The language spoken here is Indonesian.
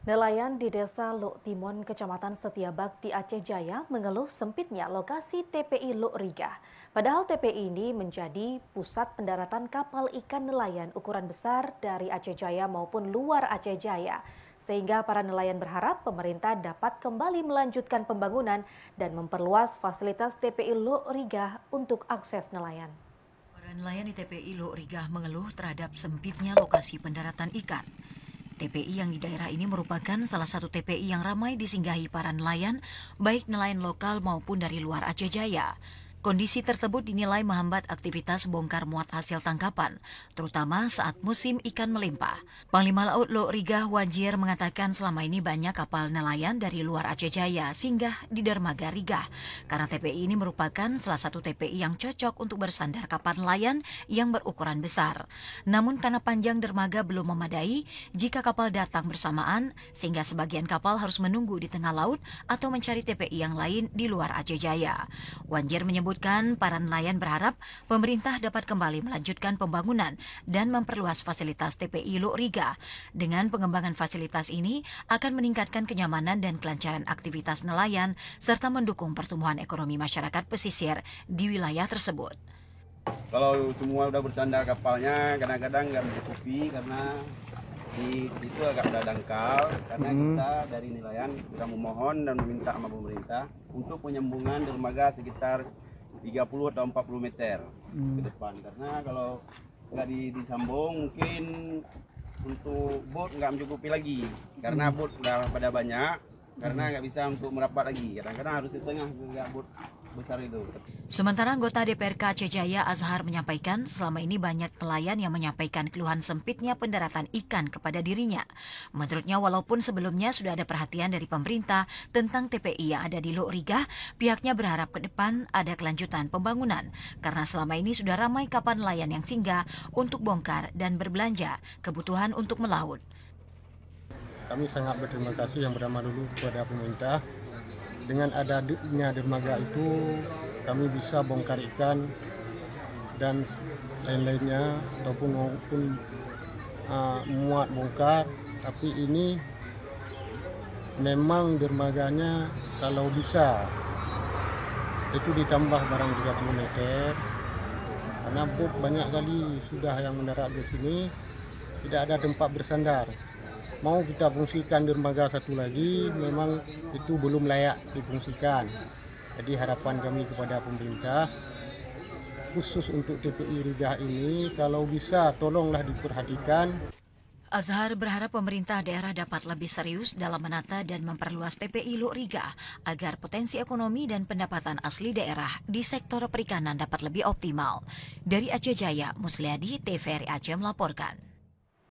Nelayan di Desa Luk Timon, Kecamatan Setiabakti, Aceh Jaya mengeluh sempitnya lokasi TPI Luk Rigah. Padahal TPI ini menjadi pusat pendaratan kapal ikan nelayan ukuran besar dari Aceh Jaya maupun luar Aceh Jaya. Sehingga para nelayan berharap pemerintah dapat kembali melanjutkan pembangunan dan memperluas fasilitas TPI Luk Rigah untuk akses nelayan. Para nelayan di TPI Luk Rigah mengeluh terhadap sempitnya lokasi pendaratan ikan. TPI yang di daerah ini merupakan salah satu TPI yang ramai disinggahi para nelayan, baik nelayan lokal maupun dari luar Aceh Jaya. Kondisi tersebut dinilai menghambat aktivitas bongkar muat hasil tangkapan, terutama saat musim ikan melimpah. Panglima Laut Luk Rigah Wajir mengatakan selama ini banyak kapal nelayan dari luar Aceh Jaya singgah di dermaga Rigah, karena TPI ini merupakan salah satu TPI yang cocok untuk bersandar kapal nelayan yang berukuran besar. Namun karena panjang dermaga belum memadai, jika kapal datang bersamaan, sehingga sebagian kapal harus menunggu di tengah laut atau mencari TPI yang lain di luar Aceh Jaya. Wajir menyebut para nelayan berharap pemerintah dapat kembali melanjutkan pembangunan dan memperluas fasilitas TPI Luk Rigah. Dengan pengembangan fasilitas ini akan meningkatkan kenyamanan dan kelancaran aktivitas nelayan serta mendukung pertumbuhan ekonomi masyarakat pesisir di wilayah tersebut. Kalau semua udah bersandar kapalnya, kadang-kadang nggak mencukupi karena di situ agak ada dangkal. Karena kita dari nelayan sudah memohon dan meminta sama pemerintah untuk penyambungan dermaga sekitar 30 atau 40 meter ke depan. Karena kalau nggak disambung mungkin untuk bot nggak mencukupi lagi. Karena bot udah pada banyak, karena nggak bisa untuk merapat lagi. Kadang-kadang harus di tengah juga bot besar itu. Sementara anggota DPRK Aceh Jaya Azhar menyampaikan selama ini banyak nelayan yang menyampaikan keluhan sempitnya pendaratan ikan kepada dirinya. Menurutnya walaupun sebelumnya sudah ada perhatian dari pemerintah tentang TPI yang ada di Luk Rigah, pihaknya berharap ke depan ada kelanjutan pembangunan karena selama ini sudah ramai kapal nelayan yang singgah untuk bongkar dan berbelanja kebutuhan untuk melaut. Kami sangat berterima kasih yang pertama dulu kepada pemerintah. Dengan adanya dermaga itu, kami bisa bongkar ikan dan lain-lainnya, ataupun muat bongkar. Tapi ini memang dermaganya kalau bisa itu ditambah barang 30 meter. Karena bot banyak kali sudah yang mendarat di sini, tidak ada tempat bersandar. Mau kita fungsikan dermaga satu lagi, memang itu belum layak difungsikan. Jadi harapan kami kepada pemerintah, khusus untuk TPI Rigah ini, kalau bisa tolonglah diperhatikan. Azhar berharap pemerintah daerah dapat lebih serius dalam menata dan memperluas TPI Luk Rigah agar potensi ekonomi dan pendapatan asli daerah di sektor perikanan dapat lebih optimal. Dari Aceh Jaya, Musliadi, TVRI Aceh melaporkan.